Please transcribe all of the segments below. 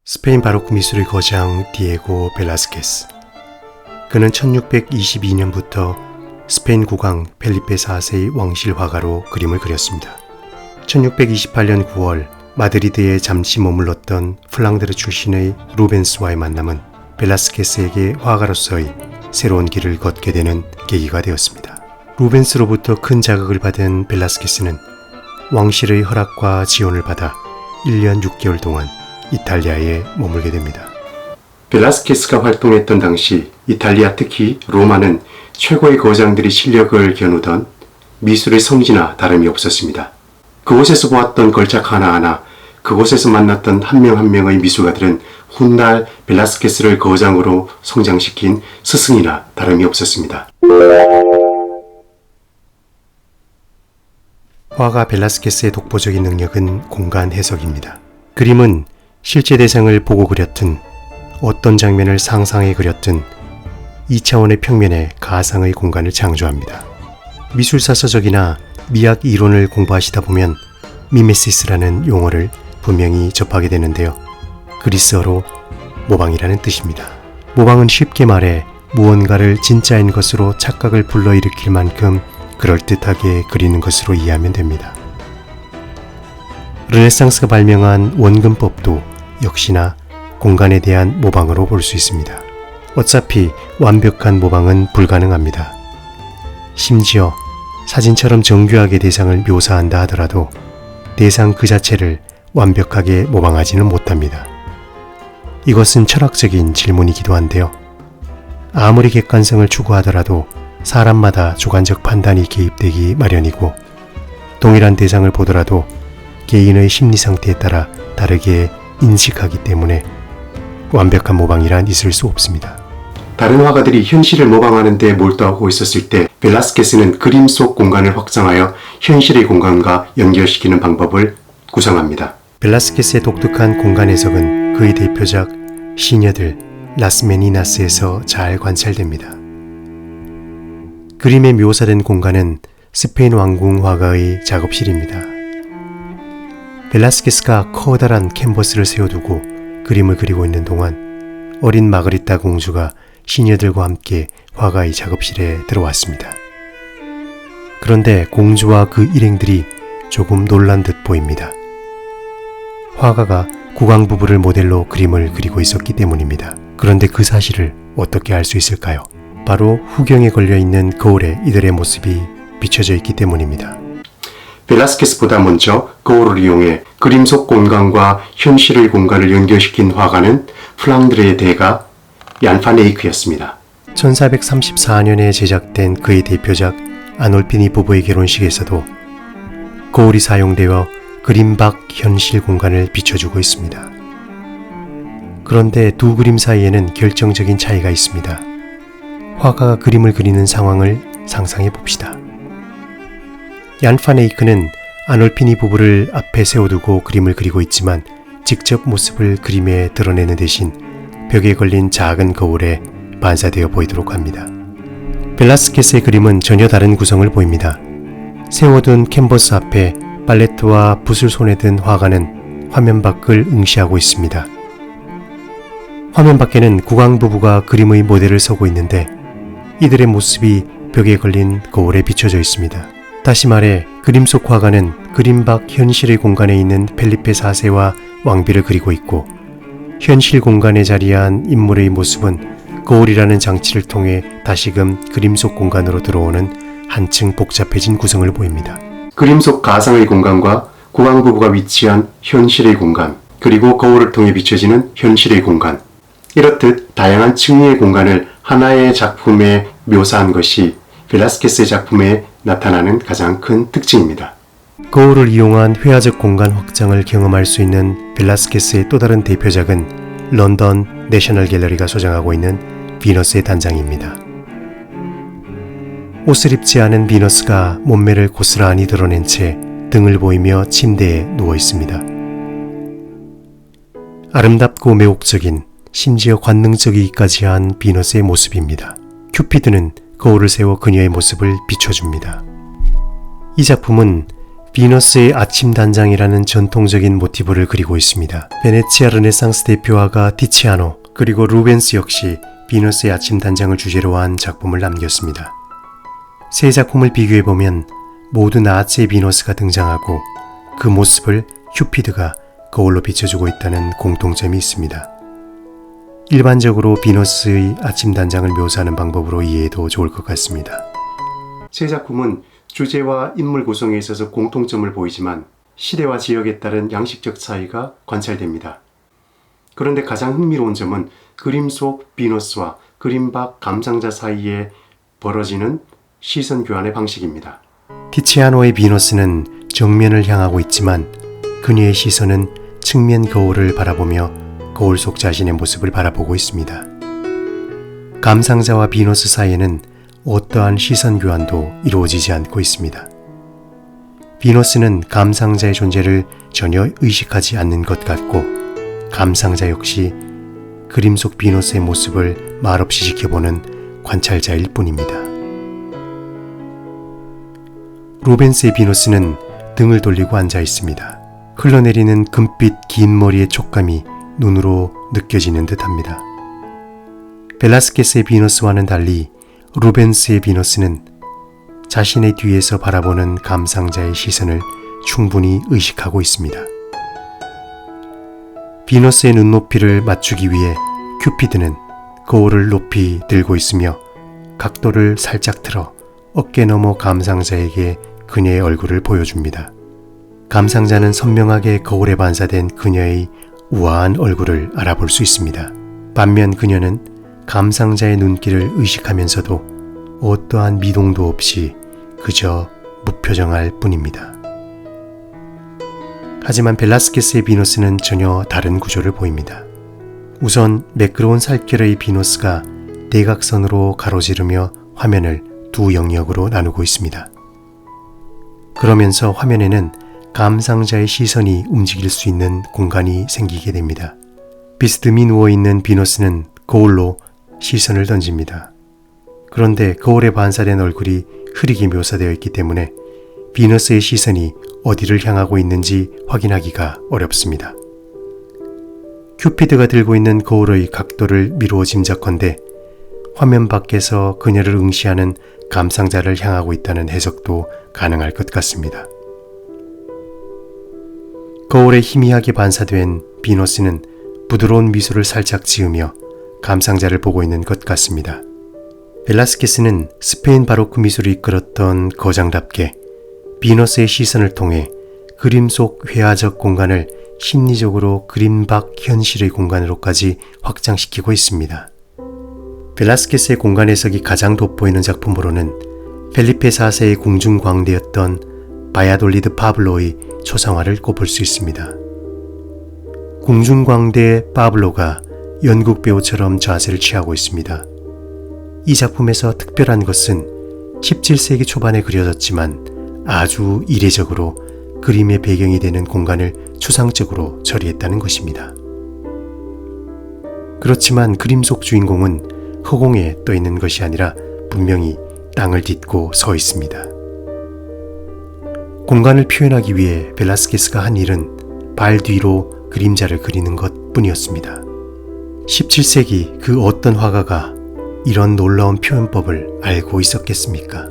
스페인 바로크 미술의 거장 디에고 벨라스케스. 그는 1622년부터 스페인 국왕 펠리페 4세의 왕실 화가로 그림을 그렸습니다. 1628년 9월 마드리드에 잠시 머물렀던 플랑드르 출신의 루벤스와의 만남은 벨라스케스에게 화가로서의 새로운 길을 걷게 되는 계기가 되었습니다. 루벤스로부터 큰 자극을 받은 벨라스케스는 왕실의 허락과 지원을 받아 1년 6개월 동안 이탈리아에 머물게 됩니다. 벨라스케스가 활동했던 당시 이탈리아, 특히 로마는 최고의 거장들이 실력을 겨누던 미술의 성지나 다름이 없었습니다. 그곳에서 보았던 걸작 하나하나, 그곳에서 만났던 한 명 한 명의 미술가들은 훗날 벨라스케스를 거장으로 성장시킨 스승이나 다름이 없었습니다. 화가 벨라스케스의 독보적인 능력은 공간 해석입니다. 그림은 실제 대상을 보고 그렸든 어떤 장면을 상상해 그렸든 2차원의 평면에 가상의 공간을 창조합니다. 미술사 서적이나 미학 이론을 공부하시다 보면 미메시스라는 용어를 분명히 접하게 되는데요. 그리스어로 모방이라는 뜻입니다. 모방은 쉽게 말해 무언가를 진짜인 것으로 착각을 불러일으킬 만큼 그럴듯하게 그리는 것으로 이해하면 됩니다. 르네상스가 발명한 원근법도 역시나 공간에 대한 모방으로 볼 수 있습니다. 어차피 완벽한 모방은 불가능합니다. 심지어 사진처럼 정교하게 대상을 묘사한다 하더라도 대상 그 자체를 완벽하게 모방하지는 못합니다. 이것은 철학적인 질문이기도 한데요. 아무리 객관성을 추구하더라도 사람마다 주관적 판단이 개입되기 마련이고, 동일한 대상을 보더라도 개인의 심리 상태에 따라 다르게 인식하기 때문에 완벽한 모방이란 있을 수 없습니다. 다른 화가들이 현실을 모방하는 데 몰두하고 있었을 때 벨라스케스는 그림 속 공간을 확장하여 현실의 공간과 연결시키는 방법을 구상합니다. 벨라스케스의 독특한 공간 해석은 그의 대표작 시녀들 라스 메니나스에서 잘 관찰됩니다. 그림에 묘사된 공간은 스페인 왕궁 화가의 작업실입니다. 벨라스케스가 커다란 캔버스를 세워두고 그림을 그리고 있는 동안 어린 마그리타 공주가 시녀들과 함께 화가의 작업실에 들어왔습니다. 그런데 공주와 그 일행들이 조금 놀란 듯 보입니다. 화가가 국왕 부부를 모델로 그림을 그리고 있었기 때문입니다. 그런데 그 사실을 어떻게 알 수 있을까요? 바로 후경에 걸려있는 거울에 이들의 모습이 비춰져 있기 때문입니다. 벨라스케스보다 먼저 거울을 이용해 그림 속 공간과 현실의 공간을 연결시킨 화가는 플랑드르의 대가 얀 반 에이크였습니다. 1434년에 제작된 그의 대표작 아놀피니 부부의 결혼식에서도 거울이 사용되어 그림 밖 현실 공간을 비춰주고 있습니다. 그런데 두 그림 사이에는 결정적인 차이가 있습니다. 화가가 그림을 그리는 상황을 상상해 봅시다. 얀 반 에이크는 아놀피니 부부를 앞에 세워두고 그림을 그리고 있지만 직접 모습을 그림에 드러내는 대신 벽에 걸린 작은 거울에 반사되어 보이도록 합니다. 벨라스케스의 그림은 전혀 다른 구성을 보입니다. 세워둔 캔버스 앞에 팔레트와 붓을 손에 든 화가는 화면 밖을 응시하고 있습니다. 화면 밖에는 국왕 부부가 그림의 모델을 서고 있는데 이들의 모습이 벽에 걸린 거울에 비춰져 있습니다. 다시 말해 그림 속 화가는 그림 밖 현실의 공간에 있는 펠리페 4세와 왕비를 그리고 있고, 현실 공간에 자리한 인물의 모습은 거울이라는 장치를 통해 다시금 그림 속 공간으로 들어오는 한층 복잡해진 구성을 보입니다. 그림 속 가상의 공간과 국왕 부부가 위치한 현실의 공간, 그리고 거울을 통해 비춰지는 현실의 공간, 이렇듯 다양한 층위의 공간을 하나의 작품에 묘사한 것이 벨라스케스의 작품에 나타나는 가장 큰 특징입니다. 거울을 이용한 회화적 공간 확장을 경험할 수 있는 벨라스케스의 또 다른 대표작은 런던 내셔널 갤러리가 소장하고 있는 비너스의 단장입니다. 옷을 입지 않은 비너스가 몸매를 고스란히 드러낸 채 등을 보이며 침대에 누워 있습니다. 아름답고 매혹적인, 심지어 관능적이기까지 한 비너스의 모습입니다. 큐피드는 거울을 세워 그녀의 모습을 비춰줍니다. 이 작품은 비너스의 아침 단장이라는 전통적인 모티브를 그리고 있습니다. 베네치아 르네상스 대표 화가 티치아노 그리고 루벤스 역시 비너스의 아침 단장을 주제로 한 작품을 남겼습니다. 세 작품을 비교해보면 모두 나아츠의 비너스가 등장하고 그 모습을 큐피드가 거울로 비춰주고 있다는 공통점이 있습니다. 일반적으로 비너스의 아침 단장을 묘사하는 방법으로 이해해도 좋을 것 같습니다. 세 작품은 주제와 인물 구성에 있어서 공통점을 보이지만 시대와 지역에 따른 양식적 차이가 관찰됩니다. 그런데 가장 흥미로운 점은 그림 속 비너스와 그림 밖 감상자 사이에 벌어지는 시선 교환의 방식입니다. 티치아노의 비너스는 정면을 향하고 있지만 그녀의 시선은 측면 거울을 바라보며 거울 속 자신의 모습을 바라보고 있습니다. 감상자와 비너스 사이에는 어떠한 시선 교환도 이루어지지 않고 있습니다. 비너스는 감상자의 존재를 전혀 의식하지 않는 것 같고 감상자 역시 그림 속 비너스의 모습을 말없이 지켜보는 관찰자일 뿐입니다. 루벤스의 비너스는 등을 돌리고 앉아 있습니다. 흘러내리는 금빛 긴 머리의 촉감이 눈으로 느껴지는 듯합니다. 벨라스케스의 비너스와는 달리 루벤스의 비너스는 자신의 뒤에서 바라보는 감상자의 시선을 충분히 의식하고 있습니다. 비너스의 눈높이를 맞추기 위해 큐피드는 거울을 높이 들고 있으며 각도를 살짝 틀어 어깨 너머 감상자에게 그녀의 얼굴을 보여줍니다. 감상자는 선명하게 거울에 반사된 그녀의 우아한 얼굴을 알아볼 수 있습니다. 반면 그녀는 감상자의 눈길을 의식하면서도 어떠한 미동도 없이 그저 무표정할 뿐입니다. 하지만 벨라스케스의 비너스는 전혀 다른 구조를 보입니다. 우선 매끄러운 살결의 비너스가 대각선으로 가로지르며 화면을 두 영역으로 나누고 있습니다. 그러면서 화면에는 감상자의 시선이 움직일 수 있는 공간이 생기게 됩니다. 비스듬히 누워있는 비너스는 거울로 시선을 던집니다. 그런데 거울에 반사된 얼굴이 흐리게 묘사되어 있기 때문에 비너스의 시선이 어디를 향하고 있는지 확인하기가 어렵습니다. 큐피드가 들고 있는 거울의 각도를 미루어 짐작컨대 화면 밖에서 그녀를 응시하는 감상자를 향하고 있다는 해석도 가능할 것 같습니다. 거울에 희미하게 반사된 비너스는 부드러운 미소를 살짝 지으며 감상자를 보고 있는 것 같습니다. 벨라스케스는 스페인 바로크 미술을 이끌었던 거장답게 비너스의 시선을 통해 그림 속 회화적 공간을 심리적으로 그림 밖 현실의 공간으로까지 확장시키고 있습니다. 벨라스케스의 공간 해석이 가장 돋보이는 작품으로는 펠리페 4세의 궁중광대였던 바야돌리드 파블로의 초상화를 꼽을 수 있습니다. 궁중광대 파블로가 연극 배우처럼 자세를 취하고 있습니다. 이 작품에서 특별한 것은 17세기 초반에 그려졌지만 아주 이례적으로 그림의 배경이 되는 공간을 추상적으로 처리했다는 것입니다. 그렇지만 그림 속 주인공은 허공에 떠 있는 것이 아니라 분명히 땅을 딛고 서 있습니다. 공간을 표현하기 위해 벨라스케스가 한 일은 발 뒤로 그림자를 그리는 것 뿐이었습니다. 17세기 그 어떤 화가가 이런 놀라운 표현법을 알고 있었겠습니까?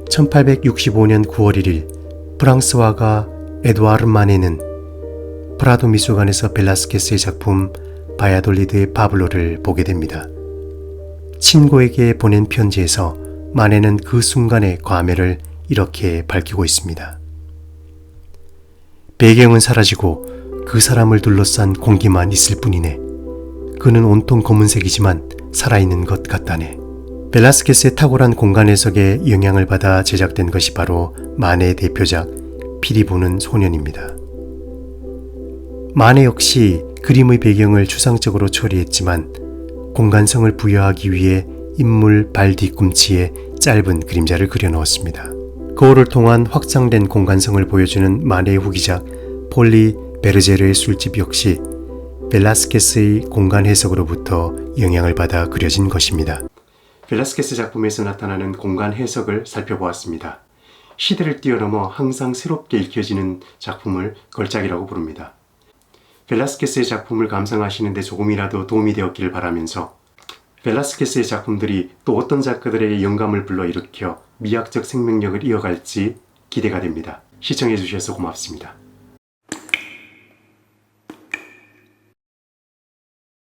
1865년 9월 1일 프랑스 화가 에두아르 마네는 프라도 미술관에서 벨라스케스의 작품 바야돌리드의 파블로를 보게 됩니다. 친구에게 보낸 편지에서 마네는 그 순간의 과멸을 이렇게 밝히고 있습니다. 배경은 사라지고 그 사람을 둘러싼 공기만 있을 뿐이네. 그는 온통 검은색이지만 살아있는 것 같다네. 벨라스케스의 탁월한 공간 해석에 영향을 받아 제작된 것이 바로 마네의 대표작 피리 부는 소년입니다. 마네 역시 그림의 배경을 추상적으로 처리했지만 공간성을 부여하기 위해 인물 발 뒤꿈치에 짧은 그림자를 그려 넣었습니다. 거울을 통한 확장된 공간성을 보여주는 마네의 후기작 폴리 베르제르의 술집 역시 벨라스케스의 공간 해석으로부터 영향을 받아 그려진 것입니다. 벨라스케스 작품에서 나타나는 공간 해석을 살펴보았습니다. 시대를 뛰어넘어 항상 새롭게 읽혀지는 작품을 걸작이라고 부릅니다. 벨라스케스의 작품을 감상하시는 데 조금이라도 도움이 되었기를 바라면서 벨라스케스의 작품들이 또 어떤 작가들에게 영감을 불러일으켜 미학적 생명력을 이어갈지 기대가 됩니다. 시청해 주셔서 고맙습니다.